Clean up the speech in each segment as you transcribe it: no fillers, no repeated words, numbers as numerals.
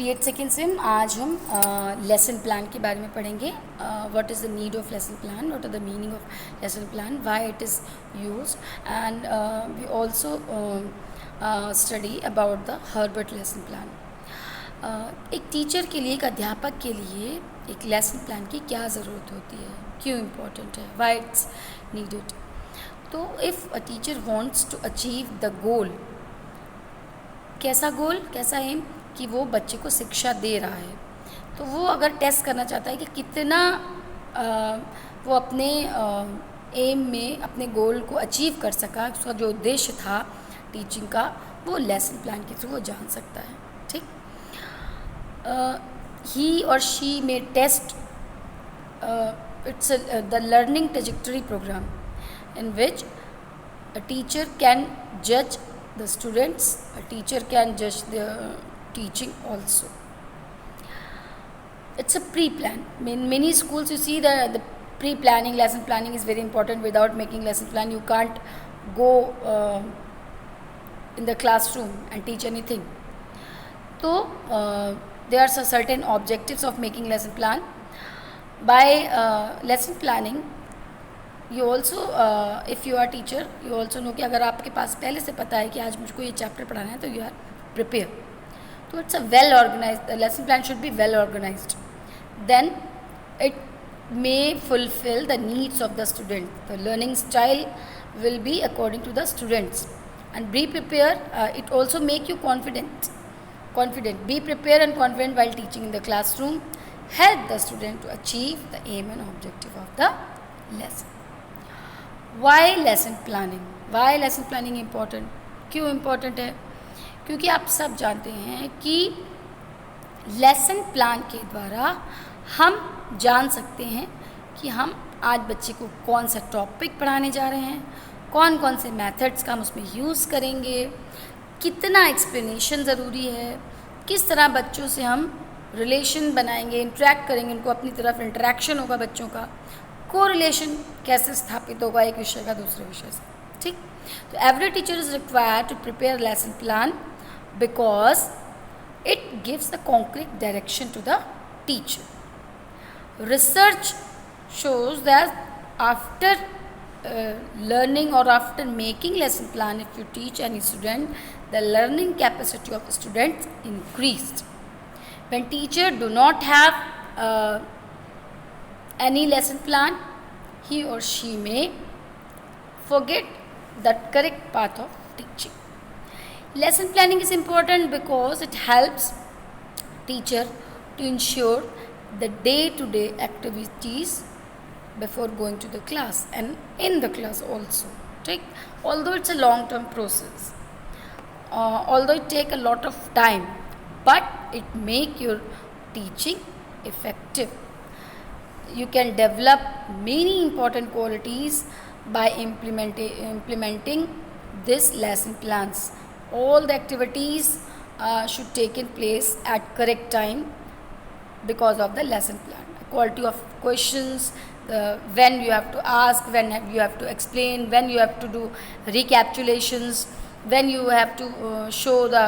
B.Ed second same आज हम lesson plan के बारे में पढ़ेंगे. What is the need of lesson plan, what are the meaning of lesson plan, why it is used, and we also study about the Herbert lesson plan. एक teacher के लिए, एक अध्यापक के लिए एक लेसन प्लान की क्या ज़रूरत होती है, क्यों इम्पोर्टेंट है, व्हाई इट्स नीडेड. तो if a teacher wants to achieve the goal, कैसा गोल, कैसा एम, कि वो बच्चे को शिक्षा दे रहा है, तो वो अगर टेस्ट करना चाहता है कि कितना वो अपने एम में, अपने गोल को अचीव कर सका, उसका जो उद्देश्य था टीचिंग का, वो लेसन प्लान के थ्रू वो जान सकता है. ठीक. ही और शी में test, it's the learning trajectory program in which a teacher can judge the students, a teacher can judge the teaching also. It's a pre-plan. In many schools you see the pre-planning, lesson planning is very important. Without making lesson plan you can't go in the classroom and teach anything. So there are certain objectives of making lesson plan. By lesson planning you also, if you are teacher, you also know कि अगर आपके पास पहले से पता है कि आज मुझको ये चैप्टर पढ़ाना है, तो you are prepared. तो it's a well organized, the lesson plan should be well organized. Then it may fulfill the needs of the student. The learning style will be according to the students. And be prepared, it also make you confident. Be prepared and confident while teaching in the classroom. Help the student to achieve the aim and objective of the lesson. Why lesson planning? Why lesson planning important? क्यों important है? क्योंकि आप सब जानते हैं कि lesson plan के द्वारा हम जान सकते हैं कि हम आज बच्चे को कौन सा टॉपिक पढ़ाने जा रहे हैं, कौन कौन से मेथड्स का हम उसमें यूज़ करेंगे, कितना एक्सप्लेनेशन ज़रूरी है, किस तरह बच्चों से हम रिलेशन बनाएंगे, इंटरेक्ट करेंगे, उनको अपनी तरफ इंटरेक्शन होगा बच्चों का, कोरिलेशन कैसे स्थापित होगा एक विषय का दूसरे विषय से. ठीक. तो every teacher is required to prepare lesson plan because it gives the concrete direction to the teacher. Research shows that after learning or after making lesson plan, if you teach any student, the learning capacity of the students increased. When teacher do not have any lesson plan, he or she may forget the correct path of teaching. Lesson planning is important because it helps teacher to ensure the day-to-day activities before going to the class and in the class also. Take, although it's a long-term process, although it take a lot of time, but it make your teaching effective. You can develop many important qualities by implementing this lesson plans. All the activities should take in place at correct time because of the lesson plan. Quality of questions, when you have to ask, when you have to explain, when you have to do recapitulations, when you have to show the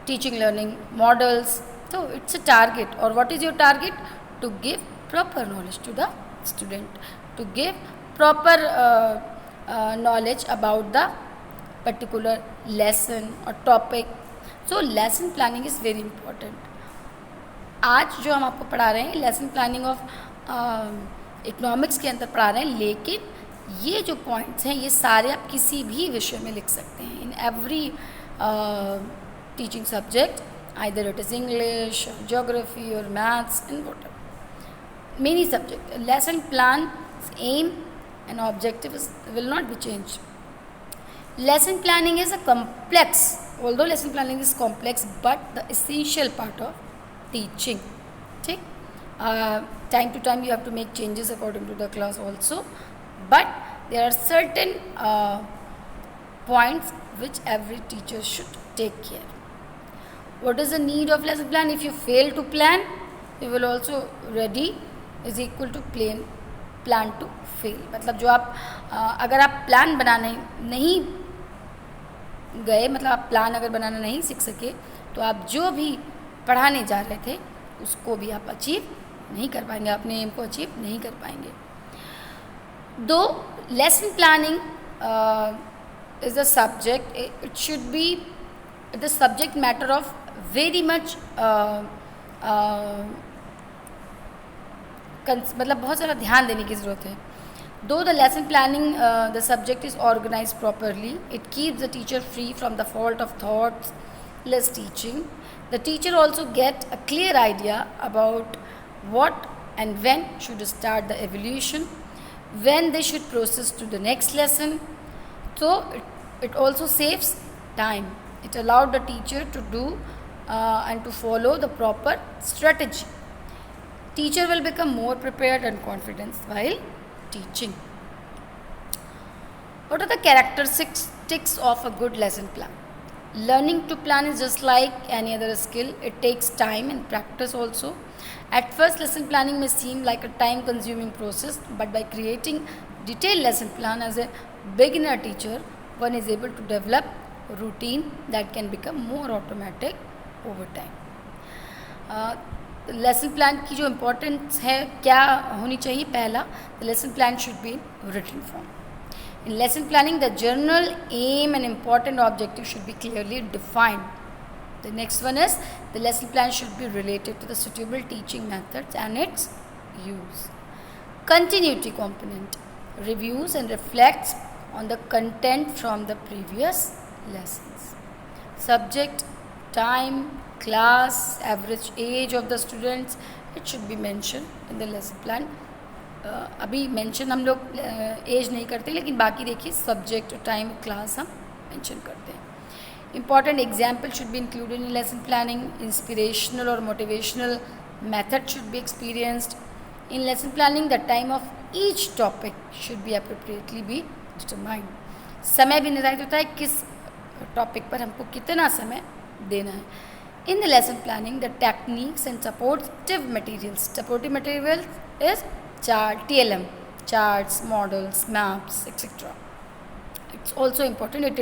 teaching learning models. So it's a target. Or what is your target? To give proper knowledge to the student, to give proper knowledge about the particular lesson or topic. So lesson planning is very important. आज जो हम आपको पढ़ा रहे हैं lesson planning of economics के अंदर पढ़ा रहे हैं, लेकिन ये जो पॉइंट्स हैं ये सारे आप किसी भी विषय में लिख सकते हैं, in every teaching subject, either it is English, geography और maths and what many subjects. Lesson plan aim and objective will not be changed. Lesson planning is a complex, although lesson planning is complex, but the essential part of teaching. ठीक. Time to time you have to make changes according to the class also, but there are certain points which every teacher should take care. What is the need of lesson plan? If you fail to plan, you will also ready is equal to plan to fail. मतलब जो आप अगर आप plan बनाने नहीं गए, मतलब आप प्लान अगर बनाना नहीं सीख सके, तो आप जो भी पढ़ाने जा रहे थे उसको भी आप अचीव नहीं कर पाएंगे, अपने एम को अचीव नहीं कर पाएंगे. दो lesson planning is the subject, it should be the subject matter of very much मतलब बहुत सारा ध्यान देने की ज़रूरत है. Though the lesson planning, the subject is organized properly, it keeps the teacher free from the fault of thoughtless teaching. The teacher also get a clear idea about what and when should start the evolution, when they should process to the next lesson. So it also saves time. It allowed the teacher to do and to follow the proper strategy. Teacher will become more prepared and confident while teaching. What are the characteristics of a good lesson plan? Learning to plan is just like any other skill. It takes time and practice also. At first, lesson planning may seem like a time-consuming process, but by creating detailed lesson plan as a beginner teacher, one is able to develop a routine that can become more automatic over time. Lesson plan की जो importance है क्या होनी चाहिए? पहला, the lesson plan should be written form. In lesson planning the general aim and important objective should be clearly defined. The next one is the lesson plan should be related to the suitable teaching methods and its use. Continuity component reviews and reflects on the content from the previous lessons. Subject, time, class, average age of the students, it should be mentioned in the lesson plan. अभी mention हम लोग as नहीं करते, लेकिन बाकी देखिए subject, time, class हम mention करते हैं. Important example should be included in lesson planning. Inspirational or motivational method should be experienced. In lesson planning, the time of each topic should be appropriately be determined. समय भी निर्धारित होता है किस topic पर हमको कितना समय देना है. In the lesson planning, the techniques and supportive materials. Supportive materials is TLM, charts, models, maps, etc. It's also important.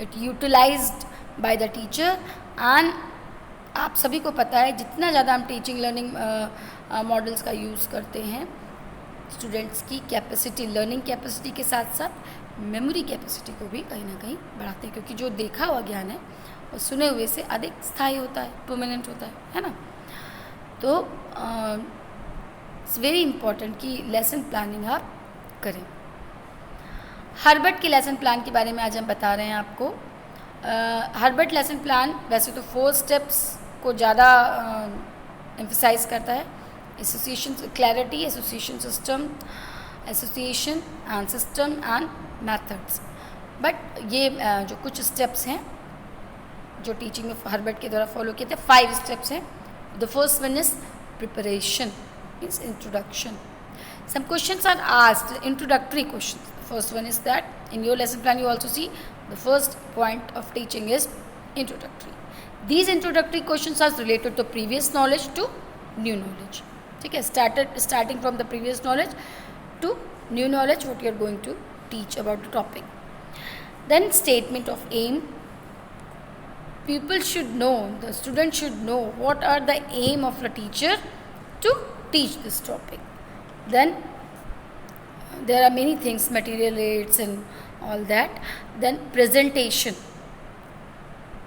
It utilized by the teacher, and आप सभी को पता है जितना ज़्यादा हम टीचिंग लर्निंग मॉडल्स का यूज़ करते हैं, स्टूडेंट्स की कैपेसिटी, लर्निंग कैपेसिटी के साथ साथ मेमोरी कैपेसिटी को भी कहीं ना कहीं बढ़ाते हैं, क्योंकि जो देखा हुआ ज्ञान है और सुने हुए से अधिक स्थायी होता है, परमानेंट होता है ना. तो इट्स वेरी इम्पॉर्टेंट कि लेसन प्लानिंग आप करें. हर्बर्ट के लेसन प्लान के बारे में आज हम बता रहे हैं आपको. हर्बर्ट लेसन प्लान वैसे तो 4 स्टेप्स को ज़्यादा एम्फसाइज करता है. Association, clarity, association system, association and system and methods. But ये जो कुछ स्टेप्स हैं जो टीचिंग में हर्बर्ट के द्वारा फॉलो किए थे, 5 स्टेप्स हैं. The first one is preparation, means introduction. Some questions are asked, introductory questions. The first one is that in your lesson plan you also see the first point of teaching is introductory. These introductory questions are related to previous knowledge to new knowledge. ठीक है, starting from the previous knowledge to new knowledge what you are going to teach about the topic. Then statement of aim. People should know, the student should know what are the aim of the teacher to teach this topic. Then there are many things, material aids and all that. Then presentation.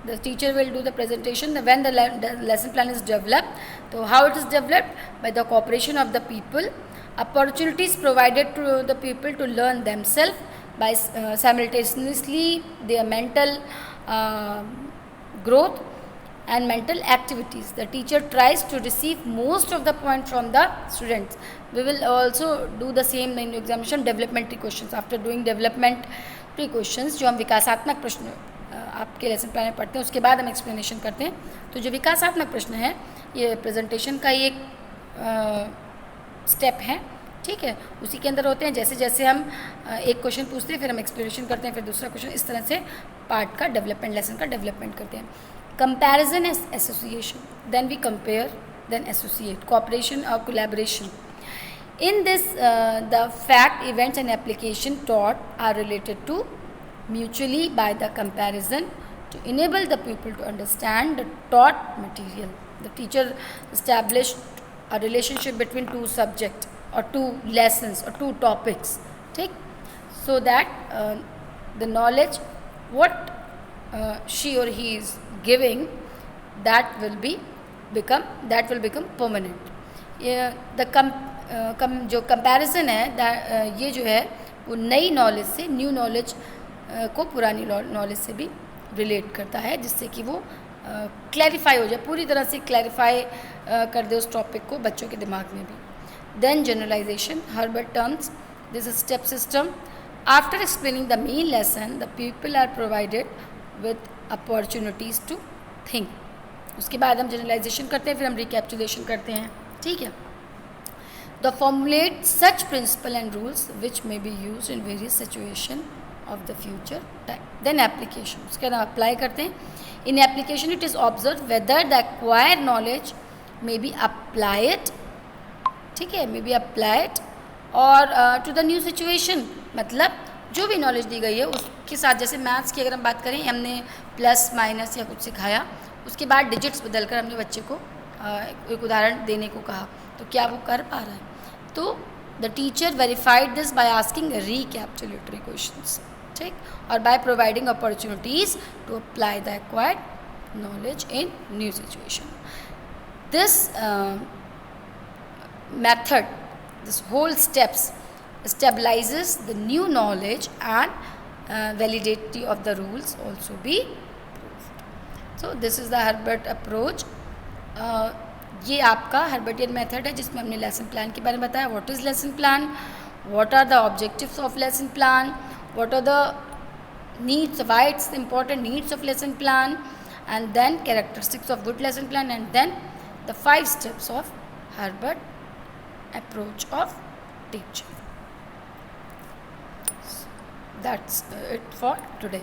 The teacher will do the presentation when the lesson plan is developed. So how it is developed? By the cooperation of the people. Opportunities provided to the people to learn themselves by simultaneously their mental growth and mental activities. The teacher tries to receive most of the point from the students. We will also do the same in examination, developmentary questions. After doing developmentary questions, जो हम विकासात्मक प्रश्न आपके lesson plan में पढ़ते हैं, उसके बाद हम एक्सप्लेनेशन करते हैं. तो जो विकासात्मक प्रश्न है, ये प्रेजेंटेशन का ही एक स्टेप है. ठीक है, उसी के अंदर होते हैं. जैसे जैसे हम एक क्वेश्चन पूछते हैं, फिर हम एक्सप्लेनेशन करते हैं, फिर दूसरा क्वेश्चन, इस तरह से पार्ट का डेवलपमेंट, लेसन का डेवलपमेंट करते हैं. Comparison is association. Then we compare, then associate. Cooperation or collaboration. In this, the fact, events and application taught are related to mutually by the comparison to enable the pupil to understand the taught material. The teacher established a relationship between two subjects or two lessons or two topics, ठीक, so that the knowledge what she or he is giving that will become permanent. जो comparison है ये जो है वो नई knowledge से new knowledge को पुरानी नॉलेज से भी रिलेट करता है, जिससे कि वो क्लैरिफाई हो जाए, पूरी तरह से क्लैरिफाई कर दे उस टॉपिक को बच्चों के दिमाग में भी. Then generalization. Herbert terms this step system. After explaining the main lesson the people are provided with opportunities to think. उसके बाद हम जनरलाइजेशन करते हैं, फिर हम रिकैप्चुलेशन करते हैं, ठीक है. The formulate such principle and rules which may be use in various situation of the future time. Then application. उसके बाद अप्लाई करते हैं. In application it is observed whether the acquired knowledge may be applied, ठीक है, may be applied और to the new situation. मतलब जो भी नॉलेज दी गई है उसके साथ, जैसे मैथ्स की अगर हम बात करें, हमने प्लस माइनस या कुछ सिखाया, उसके बाद डिजिट्स बदलकर हमने बच्चे को एक उदाहरण देने को कहा, तो क्या वो कर पा रहा है? तो the teacher verified this by asking recapitulatory questions, ठीक, और by providing opportunities to apply the acquired knowledge in new situation. This method, this whole steps stabilizes the new knowledge and validity of the rules also be proved. So this is the Herbert approach. ये आपका हर्बर्टियन method है जिसमें हमने lesson plan के बारे में बताया. What is lesson plan, what are the objectives of lesson plan, what are the needs, why it's important needs of lesson plan, and then characteristics of good lesson plan, and then the 5 steps of Herbert approach of teaching. That's it for today.